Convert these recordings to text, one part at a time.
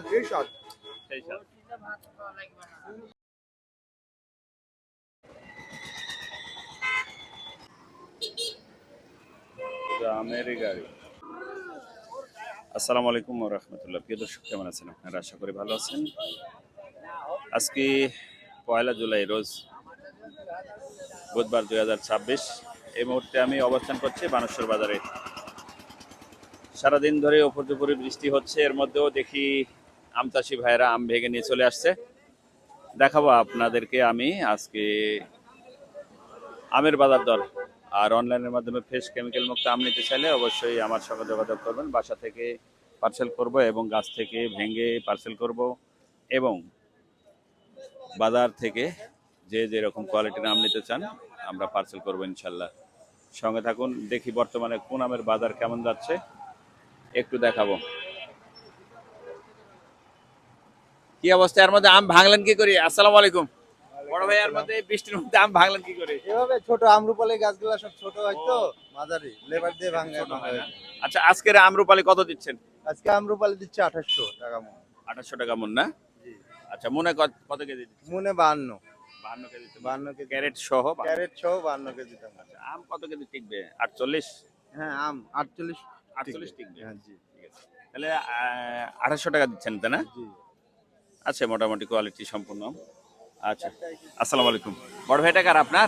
সেই স্বাদ। আমের গাড়ি। আসসালামু আলাইকুম ওয়া রাহমাতুল্লাহ। প্রিয় দর্শক, কেমন আছেন আপনারা? আশা করি ভালো আছেন। আজকে 1 জুলাই, রোজ বুধবার 2026। এই মুহূর্তে আমি অবস্থান করছি বানেশ্বর বাজারে। সারাদিন ধরে উপর্যুপরি বৃষ্টি হচ্ছে, এর মধ্যেও দেখি আম চাষি ভাইয়েরা আম ভেঙে নিয়ে চলে আসছে। দেখাবো আপনাদেরকে আমি আজকে আমের বাজার দর। আর অনলাইনের মাধ্যমে ফ্রেশ কেমিক্যাল মুক্ত আম নিতে চাইলে অবশ্যই আমার সঙ্গে যোগাযোগ করবেন। বাসা থেকে পার্সেল করব এবং গাছ থেকে ভেঙে পার্সেল করব, এবং বাজার থেকে যে যেরকম কোয়ালিটির আম নিতে চান আমরা পার্সেল করবো ইনশাল্লাহ। সঙ্গে থাকুন, দেখি বর্তমানে কোন আমের বাজার কেমন যাচ্ছে একটু দেখাবো। কি অবস্থা? এর মধ্যে আম ভাঙলেন কি করে? আসসালামু আলাইকুম। বড় ভাই, এর মধ্যে বৃষ্টির মধ্যে আম ভাঙলেন কি করে? এভাবে ছোট আমরুপালি গাছগুলা সব ছোট হয় তো, মাঝারি লেবার দিয়ে ভাঙে। আচ্ছা, আজকের আমরুপালি কত দিচ্ছেন? আজকে আমরুপালি দিচ্ছে 2800 টাকা মন। 2800 টাকা মন না? জি। আচ্ছা, মনে কত কেজি দিচ্ছেন? মনে 52। 52 কেজি। 52 কেজি ক্যারেট সহ? ক্যারেট সহ 52 কেজি দাম। আচ্ছা, আম কত কেজি টিকবে? 48? হ্যাঁ, আম 48 48 টিকবে। হ্যাঁ, জি। ঠিক আছে, তাহলে 2800 টাকা দিচ্ছেন তাই না? জি। আচ্ছা, মোটামুটি কোয়ালিটি সম্পূর্ণ। আচ্ছা, আসসালামু আলাইকুম। বড় ভাই, টাকার আপনার?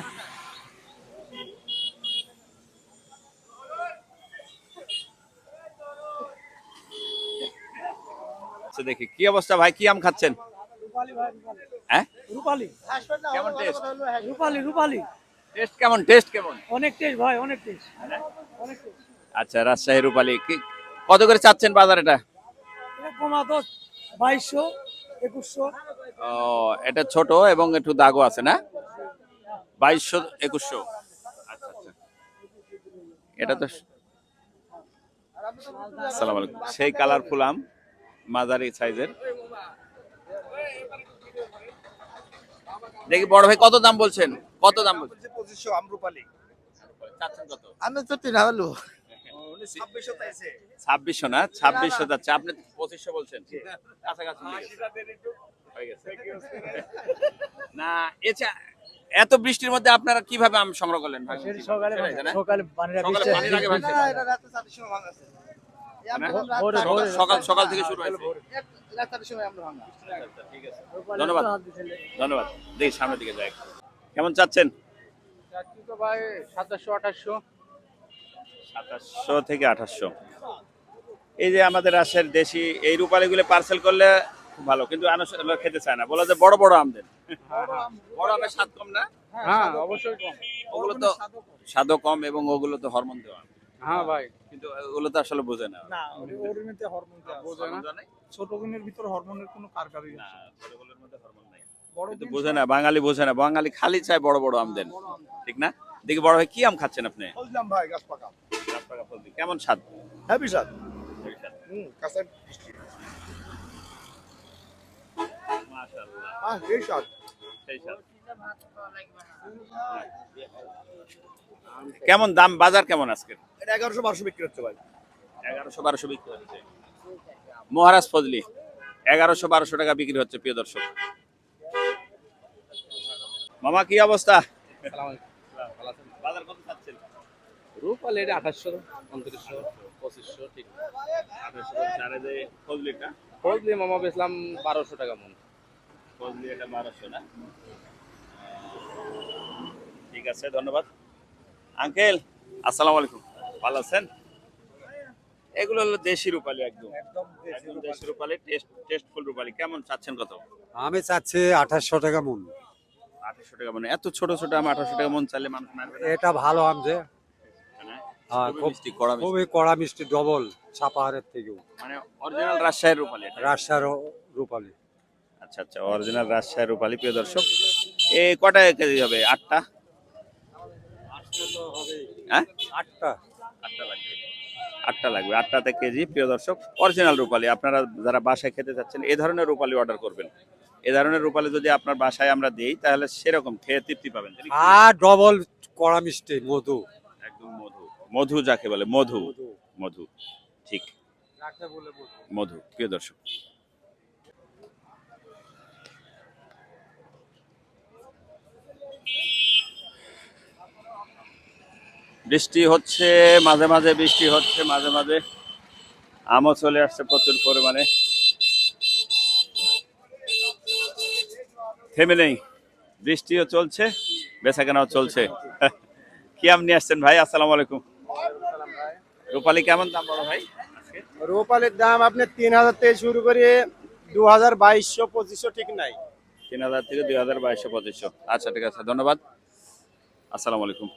আচ্ছা, দেখি কি অবস্থা ভাই, কি আম খাচ্ছেন? হ্যাঁ, রূপালী। কেমন টেস্ট? রূপালী টেস্ট কেমন? টেস্ট কেমন? অনেক টেস্ট ভাই, অনেক টেস্ট, অনেক টেস্ট। আচ্ছা, রাজশাহী রূপালী কি কত করে চাচ্ছেন বাজার এটা? এটা কমা তো 2200, 2100। ও, এটা ছোট এবং একটু দাগও আছে না? 2200, 2100। আচ্ছা আচ্ছা, এটা তো আসসালামু আলাইকুম। সেই কালারফুল আম, মাঝারি সাইজের। দেখি বড় ভাই, কত দাম বলছেন? কত দাম বলছেন? 2500 আমরুপালি। চাচ্ছেন কত? আমি তো তিন হলো 2600 চাইছে। 2600 না, 2600 যাচ্ছে, আপনি 2500 বলছেন। কাছাকাছি হয়ে গেছে। না, এছা এত বৃষ্টির মধ্যে আপনারা কিভাবে আম সংগ্রহ করলেন ভাই? সকালে পানিটা সকালে বৃষ্টি পানির আগে ভাঙছেন? না, এটা রাতে 4টার সময় ভাঙাছে। সকাল থেকে শুরু হয়েছে। রাত 4টার সময় আমরা ভাঙা। ঠিক আছে, ধন্যবাদ ধন্যবাদ। দেখি সামনের দিকে যাই। কেমন চাচ্ছেন? চাচ্ছি তো ভাই 2700 2800। 2700 থেকে 2800। এই যে আমাদের রাজশাহীর দেশি এই রূপালীগুলো পার্সেল করলে খুব ভালো, কিন্তু লোক খেতে চায় না, বলে যে বড় বড় আম দেন। বড় আমের স্বাদ কম না? হ্যাঁ, অবশ্যই কম। ওগুলো তো স্বাদও কম এবং ওগুলো তো হরমোন দেওয়া, হ্যাঁ ভাই। কিন্তু ওগুলো তো আসলে বোঝে না। না, ওর মধ্যে হরমোন দেওয়া বোঝে না। জানে? ছোট গুণের ভিতর হরমোনের কোনো কারকারি না, আছে। ছোটগুলোর মধ্যে হরমোন নাই। বড় কিন্তু দিন বোঝে না, বাঙালি বোঝে না, বাঙালি খালি চায় বড় বড় আম দেন, ঠিক না? দেখি বড় ভাই, কি আম খাচ্ছেন আপনি? বললাম ভাই গাছ পাকা। গাছপাকা ফলদি, কেমন স্বাদ? Happy sir. কাঁচা মিষ্টি। মাশাআল্লাহ, সেই স্বাদ। সেই স্বাদ। কেমন দাম বাজার কেমন আজকে? এটা 1100 1200 বিক্রি হচ্ছে ভাই। 1100 1200 বিক্রি হচ্ছে। মহারাজ ফজলি 1100 1200 টাকা বিক্রি হচ্ছে, প্রিয় দর্শক। মামা, কি অবস্থা? বাজার কত চাচ্ছেন? রূপালি এটা 2800 2900 2500 ঠিক। 2800। আর এই যে ফজলিটা? ফজলি মামা বেচলাম 1200 টাকা মন। ফজলি এটা 1200 না? ঠিক আছে, ধন্যবাদ। আঙ্কেল, আসসালামু আলাইকুম। ভালো আছেন? এগুলো হলো দেশি রূপালী, একদম একদম দেশি রূপালী, টেস্টফুল রূপালী। কেমন চাচ্ছেন কত? আমি চাচ্ছি 2800 টাকা মন। 2800 টাকা মন? এত ছোট ছোট আম 2800 টাকা মন চাইলে মানুষ মানবে না? এটা ভালো আম যে, খুবই খুব মিষ্টি, কড়া মিষ্টি। খুবই কড়া মিষ্টি, ডবল সাপাহারের থেকেও। মানে অরিজিনাল রাজশাহীর রূপালী এটা? রাজশাহীর রূপালী। আচ্ছা আচ্ছা, অরিজিনাল রাজশাহীর রূপালী। প্রিয় দর্শক, এই কটা কেজি হবে? 8টা? হ্যাঁ, 8টা। 8টা লাগবে। 8টা লাগবে, 8টাতে কেজি। প্রিয় দর্শক, অরিজিনাল রূপালী। আপনারা যারা বাসায় খেতে চাচ্ছেন এই ধরনের রূপালী অর্ডার করবেন। এই ধরনের রূপালী যদি আপনার বাসায় আমরা দিই তাহলে সেরকম খেয়ে তৃপ্তি পাবেন। আর ডবল কড়া মিষ্টি, মধু। একদম মধু, মধু যাকে বলে, মধু মধু, ঠিক, মধু। প্রিয় দর্শক, বৃষ্টি হচ্ছে, মাঝে মাঝে বৃষ্টি হচ্ছে, মাঝে মাঝে আমও চলে আসছে প্রচুর পরিমাণে। থেমে নেই, বৃষ্টিও চলছে, বেচাকেনাও চলছে। কি আম নিয়ে আসছেন ভাই? আসসালামু আলাইকুম। রূপালী কেমন দাম বলো ভাই? রূপালির দাম আপনি 3,000 থেকে শুরু করে 2,000, 2,200, 2,500 ঠিক নাই। 3,000 থেকে 2,000, 2,200, 2,500। আচ্ছা ঠিক আছে, ধন্যবাদ। আসসালামু আলাইকুম।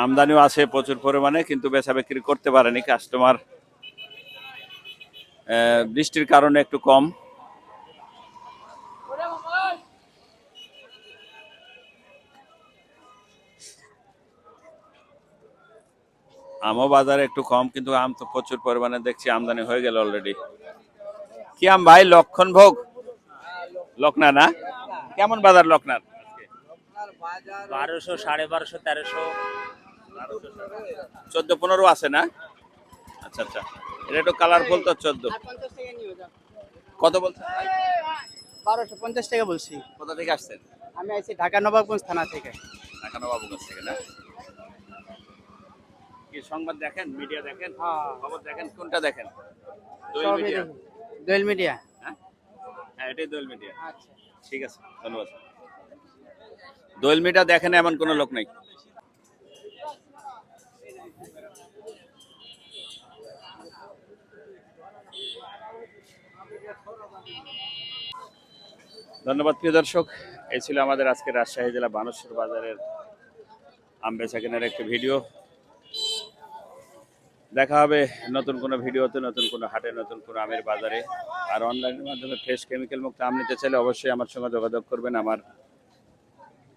আমদানিও আছে প্রচুর পরিমাণে, কিন্তু বেচা বিক্রি করতে পারেনি কাস্টমার, বৃষ্টির কারণে একটু কম। আমও বাজারে একটু কম, কিন্তু আম তো প্রচুর পরিমাণে দেখছি আমদানি হয়ে গেল অলরেডি। কি আম ভাই? লক্ষণ ভোগ, লকনা না? কেমন বাজার লকনার? 1200, 1250, 1300। 14-15 আছে না? আচ্ছা আচ্ছা, এটা একটু কালারফুল তো। 14 কত বলছেন ভাই? 1250 টাকা বলছি। কোথা থেকে আসছেন? আমি আইছি ঢাকা নবাবগঞ্জ থানা থেকে। ঢাকা নবাবগঞ্জ থেকে না? কি সংবাদ দেখেন, মিডিয়া দেখেন, খবর দেখেন? কোনটা দেখেন? দোয়েল সবই মিডিয়া? দেখি। দোয়েল মিডিয়া। হ্যাঁ হ্যাঁ, এটাই দোয়েল মিডিয়া। আচ্ছা। ঠিক আছে, ধন্যবাদ। দোয়েল মিডিয়া দেখেন এমন কোনো লোক নাই। ধন্যবাদ প্রিয় দর্শক, এই ছিল আমাদের আজকে রাজশাহী জেলা বানেশ্বর বাজারের আম বেচা কেনার একটি ভিডিও। দেখা হবে নতুন কোনো ভিডিওতে, নতুন কোনো হাটে, নতুন কোনো আমের বাজারে। আর অনলাইনের মাধ্যমে ফ্রেশ কেমিক্যাল মুক্ত আম নিতে চাইলে অবশ্যই আমার সঙ্গে যোগাযোগ করবেন। আমার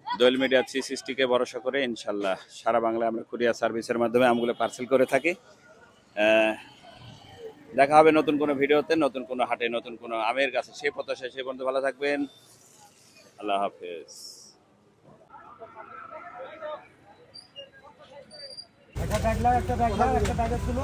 দোয়েল মিডিয়া 360-কে ভরসা করে ইনশাল্লাহ সারা বাংলায় আমরা কুরিয়ার সার্ভিসের মাধ্যমে আমগুলো পার্সেল করে থাকি। দেখা হবে নতুন কোনো ভিডিওতে, নতুন কোনো হাটে, নতুন কোনো আমের কাছে। সেই প্রত্যাশা, সেই পর্যন্ত ভালো থাকবেন। আল্লাহ হাফেজ। একটা ব্যাগ লাগ, একটা ব্যাগ লাগ, একটা ব্যাগের ছিল